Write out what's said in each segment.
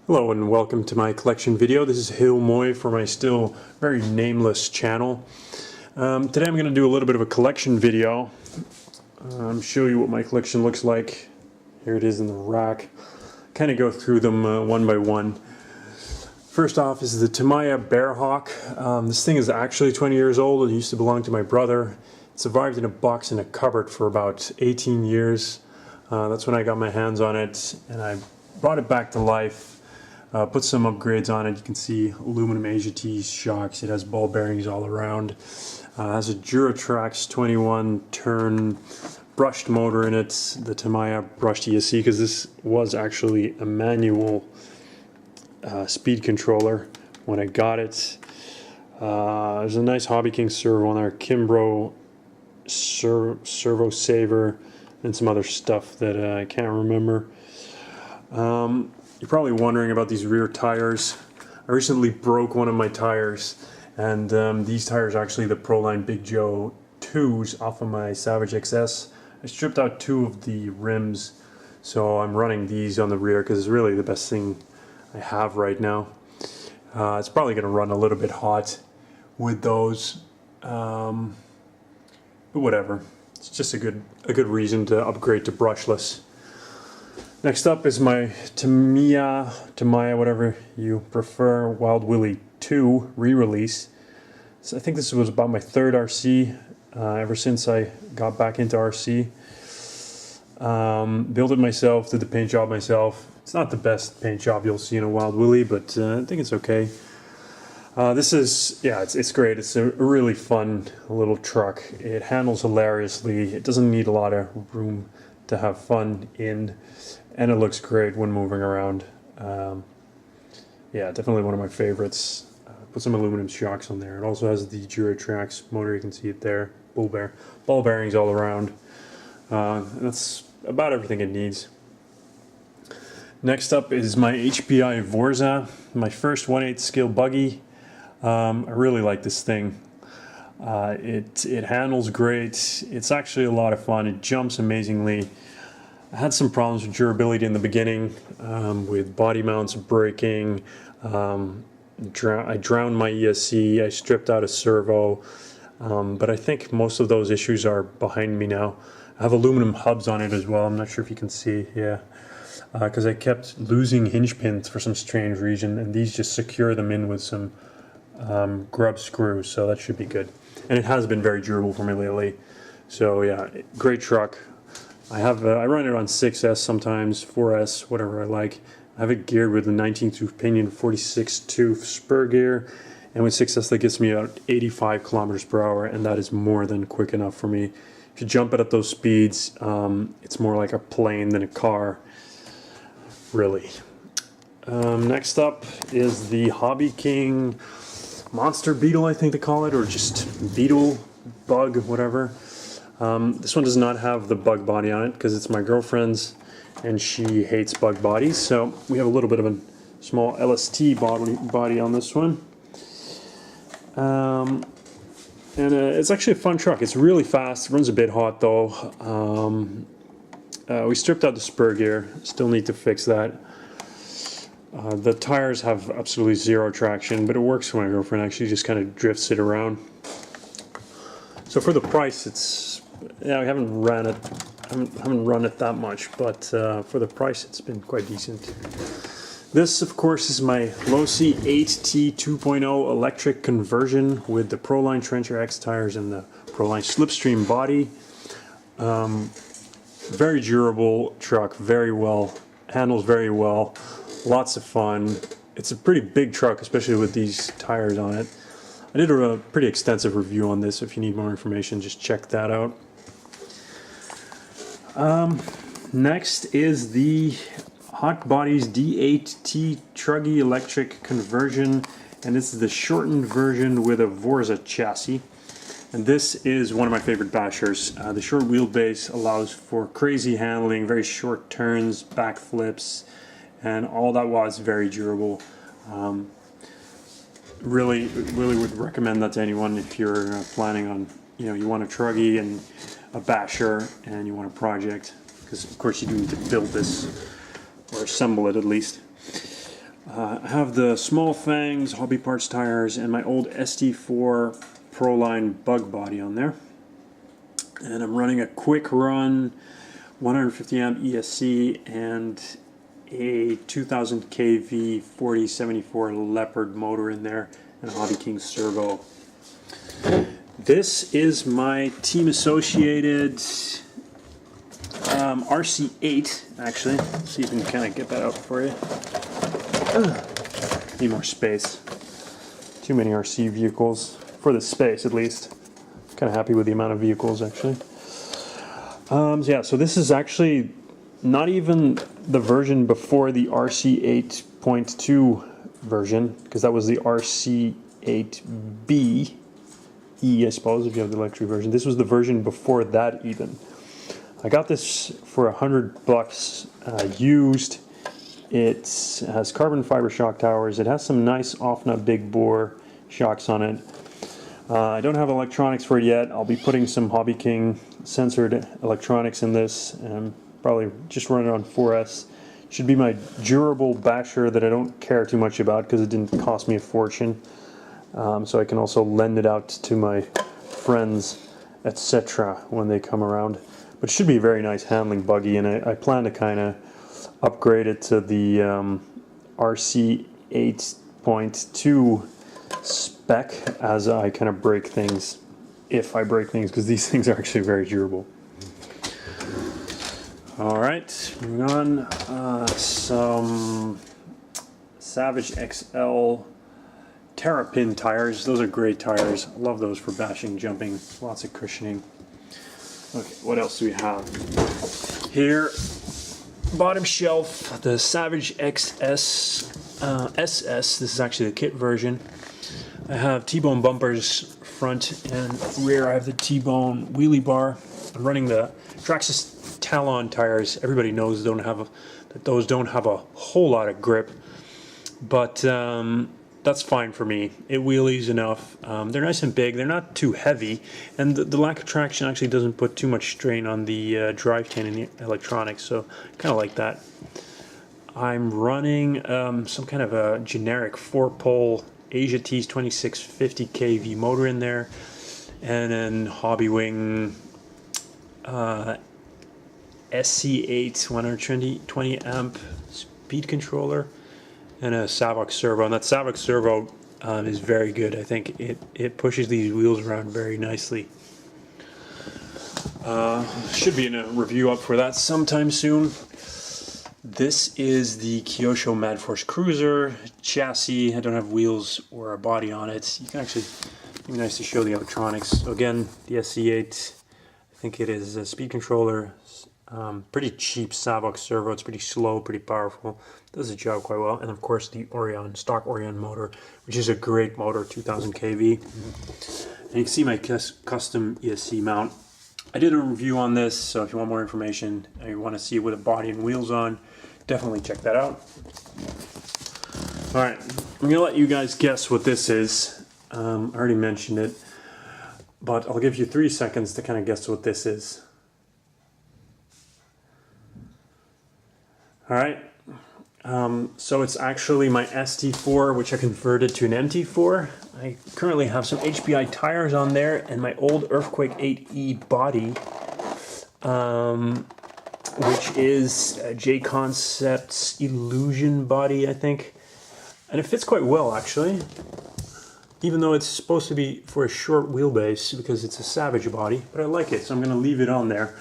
Hello and welcome to my collection video. This is Heel Moy for my still very nameless channel. Today I'm going to do a little bit of a collection video. Show you what my collection looks like. Here it is in the rack. Kind of go through them one by one. First off is the Tamiya Bearhawk. This thing is actually 20 years old. It used to belong to my brother. It survived in a box in a cupboard for about 18 years. That's when I got my hands on it and I brought it back to life. Put some upgrades on it. You can see aluminum Asia T's shocks. It has ball bearings all around. Has a Duratrax 21 turn brushed motor in it. The Tamiya brushed ESC, because this was actually a manual speed controller when I got it. There's a nice Hobbyking servo on there, Kimbrough servo saver, and some other stuff that I can't remember. You're probably wondering about these rear tires. I recently broke one of my tires, and these tires are actually the Proline Big Joe 2s off of my Savage XS. I stripped out two of the rims, so I'm running these on the rear because it's really the best thing I have right now. It's probably going to run a little bit hot with those, but whatever. It's just a good reason to upgrade to brushless. Next up is my Tamiya, whatever you prefer, Wild Willie 2 re-release. So I think this was about my third RC ever since I got back into RC. Built it myself, did the paint job myself. It's not the best paint job you'll see in a Wild Willie, but I think it's okay. This is, yeah, it's great. It's a really fun little truck. It handles hilariously. It doesn't need a lot of room to have fun in. And it looks great when moving around. Yeah, definitely one of my favorites. Put some aluminum shocks on there. It also has the Duratrax motor, you can see it there. Ball bearings all around. That's about everything it needs. Next up is my HPI Borza, my first 1/8 scale buggy. I really like this thing. It handles great. It's actually a lot of fun. It jumps amazingly. I had some problems with durability in the beginning, with body mounts breaking. I drowned my ESC, I stripped out a servo, but I think most of those issues are behind me now. I have aluminum hubs on it as well. I'm not sure if you can see, yeah, because I kept losing hinge pins for some strange reason, and these just secure them in with some grub screws, so that should be good. And it has been very durable for me lately. So yeah, great truck. I run it on 6S sometimes, 4S, whatever I like. I have it geared with a 19-tooth pinion, 46-tooth spur gear, and with 6S that gets me about 85 kilometers per hour, and that is more than quick enough for me. If you jump it at those speeds, it's more like a plane than a car, really. Next up is the Hobbyking Monster Beetle, I think they call it, or just Beetle, Bug, whatever. This one does not have the bug body on it because it's my girlfriend's and she hates bug bodies, so we have a little bit of a small LST body on this one. It's actually a fun truck. It's really fast, it runs a bit hot though. We stripped out the spur gear, still need to fix that. The tires have absolutely zero traction, but it works for my girlfriend. Actually just kind of drifts it around. So for the price, it's, yeah, we haven't run it that much, but for the price, it's been quite decent. This, of course, is my Losi 8T 2.0 electric conversion with the Proline Trencher X tires and the Proline Slipstream body. Very durable truck, very well, handles very well, lots of fun. It's a pretty big truck, especially with these tires on it. I did a pretty extensive review on this. If you need more information, just check that out. Next is the Hot Bodies D8T Truggy electric conversion, and this is the shortened version with a Borza chassis. And this is one of my favorite bashers. The short wheelbase allows for crazy handling, very short turns, back flips, and all that while it's very durable. Really would recommend that to anyone if you're planning on, you want a truggy and a basher and you want a project, because of course you do need to build this or assemble it at least. I have the Small Fangs Hobby Parts tires and my old Stfor Proline bug body on there. And I'm running a quick run 150 amp ESC and a 2000 kV 4074 Leopard motor in there and a Hobbyking servo. This is my team associated RC8 actually. Let's see if we can kind of get that out for you. Need more space. Too many RC vehicles for the space at least. Kind of happy with the amount of vehicles actually. Yeah, so this is actually not even the version before the RC8.2 version, because that was the RC8B E, I suppose, if you have the electric version. This was the version before that even. I got this for $100 used. It has carbon fiber shock towers. It has some nice off-nut big bore shocks on it. I don't have electronics for it yet. I'll be putting some Hobbyking censored electronics in this and probably just run it on 4S. Should be my durable basher that I don't care too much about because it didn't cost me a fortune. So I can also lend it out to my friends, etc. when they come around. But it should be a very nice handling buggy, and I plan to kind of upgrade it to the RC8.2 spec as I kind of break things, if I break things, because these things are actually very durable. Alright, moving on. Some Savage XL Terrapin tires. Those are great tires. I love those for bashing, jumping, lots of cushioning. Okay, what else do we have? Here, bottom shelf, the Savage XS SS. This is actually the kit version. I have T-bone bumpers front and rear. I have the T-bone wheelie bar. I'm running the Traxxas Talon tires. Everybody knows that those don't have a whole lot of grip, but that's fine for me. It wheelies enough. They're nice and big. They're not too heavy, and the lack of traction actually doesn't put too much strain on the drive chain and the electronics, so kind of like that. I'm running some kind of a generic 4-pole Asia Tees 2650 kV motor in there, and then Hobbywing SC8 120 amp speed controller, and a Savox servo. And that Savox servo is very good. I think it pushes these wheels around very nicely. Should be in a review up for that sometime soon. This is the Kyosho Mad Force Kruiser chassis. I don't have wheels or a body on it. You can actually, it'd be nice to show the electronics. So again, the SC8, I think it is a speed controller. Pretty cheap Savox servo. It's pretty slow, pretty powerful. Does the job quite well. And of course the Orion, stock Orion motor, which is a great motor, 2000 kV. And you can see my custom ESC mount. I did a review on this, so if you want more information and you want to see it with a body and wheels on, definitely check that out. Alright, I'm going to let you guys guess what this is. I already mentioned it, but I'll give you 3 seconds to kind of guess what this is. Alright, so it's actually my Stfor, which I converted to an MT4. I currently have some HPI tires on there and my old Earthquake 8E body, which is a J-Concepts Illusion body, I think. And it fits quite well, actually, even though it's supposed to be for a short wheelbase because it's a Savage body, but I like it, so I'm going to leave it on there.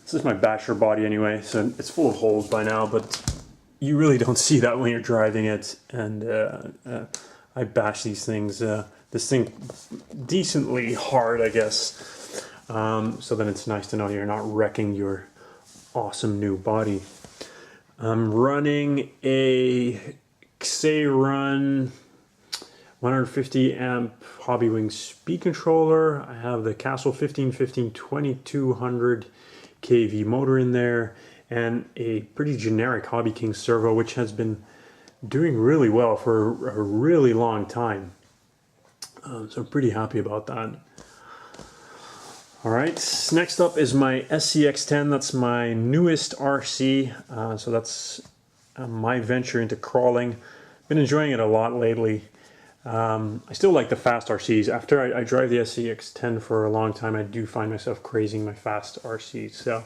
This is my basher body anyway, so it's full of holes by now, but you really don't see that when you're driving it. And I bash these things, this thing decently hard, I guess, so then it's nice to know you're not wrecking your awesome new body. I'm running a Xerun 150 amp Hobbywing speed controller. I have the Castle 1515 2200 kV motor in there, and a pretty generic Hobbyking servo, which has been doing really well for a really long time. So I'm pretty happy about that. Alright, next up is my SCX10. That's my newest RC. So that's my venture into crawling. been enjoying it a lot lately. I still like the fast RCs. After I drive the SCX10 for a long time, I do find myself crazing my fast RCs. So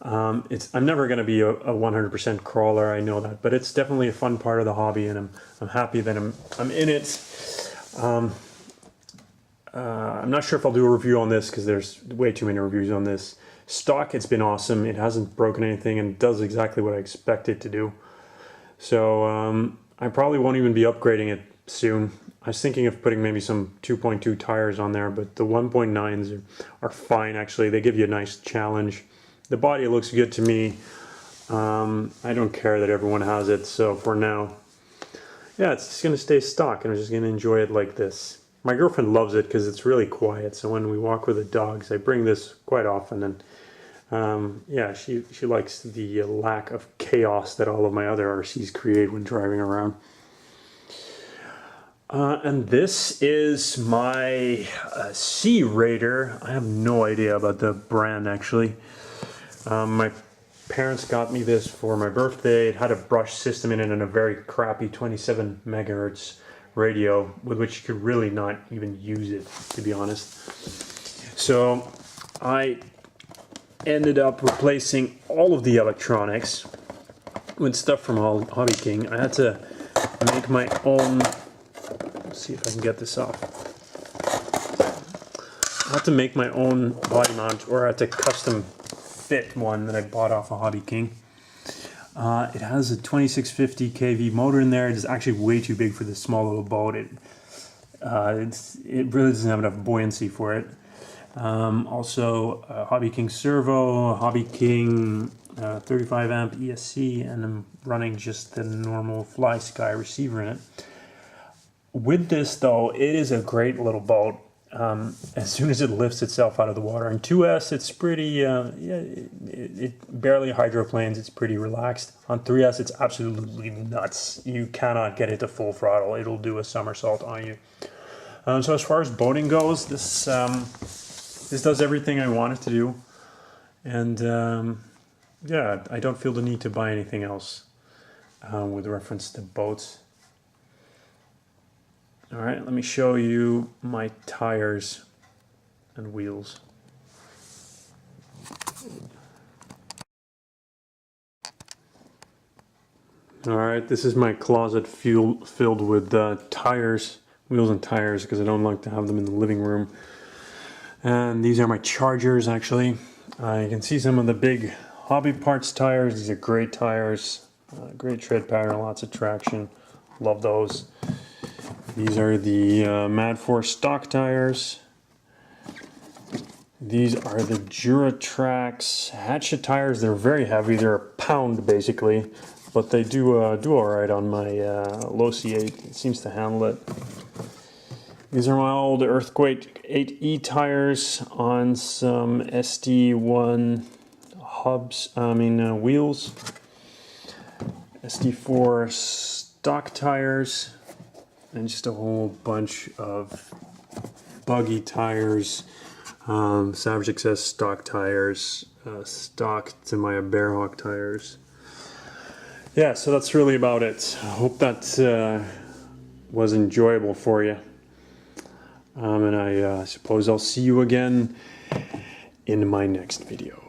I'm never going to be a 100% crawler, I know that, but it's definitely a fun part of the hobby, and I'm happy that I'm in it. I'm not sure if I'll do a review on this because there's way too many reviews on this. Stock, it's been awesome. It hasn't broken anything and does exactly what I expect it to do. So I probably won't even be upgrading it soon. I was thinking of putting maybe some 2.2 tires on there, but the 1.9s are fine actually. They give you a nice challenge. The body looks good to me. I don't care that everyone has it, so for now, yeah, it's just going to stay stock, and I'm just going to enjoy it like this. My girlfriend loves it because it's really quiet, so when we walk with the dogs, I bring this quite often, and yeah, she likes the lack of chaos that all of my other RCs create when driving around. And this is my Sea Raider. I have no idea about the brand actually. My parents got me this for my birthday. It had a brush system in it and a very crappy 27 megahertz radio with which you could really not even use it, to be honest. So I ended up replacing all of the electronics with stuff from Hobbyking. I had to make my own. Let's see if I can get this off. I had to make my own body mount, or I had to custom fit one that I bought off of Hobbyking. It has a 2650 kV motor in there. It is actually way too big for this small little boat. It really doesn't have enough buoyancy for it. Also, Hobbyking servo, Hobbyking 35 amp ESC, and I'm running just the normal Fly Sky receiver in it. With this though, it is a great little boat. As soon as it lifts itself out of the water. In 2S, it's pretty, yeah, it barely hydroplanes, it's pretty relaxed. On 3S, it's absolutely nuts. You cannot get it to full throttle. It'll do a somersault on you. So as far as boating goes, this does everything I want it to do. And yeah, I don't feel the need to buy anything else with reference to boats. All right, let me show you my tires and wheels. All right, this is my closet filled with tires, wheels and tires, because I don't like to have them in the living room. And these are my chargers, actually. You can see some of the big hobby parts tires. These are great tires, great tread pattern, lots of traction. Love those. These are the Mad Force stock tires. These are the Duratrax Hatchet tires. They're very heavy. They're a pound basically, but they do all right on my low C8. It seems to handle it. These are my old Earthquake 8E tires on some SD1 wheels. Stfor stock tires. And just a whole bunch of buggy tires, Savage XS stock tires, stock Tamiya Bearhawk tires. Yeah, so that's really about it. I hope that was enjoyable for you. And I suppose I'll see you again in my next video.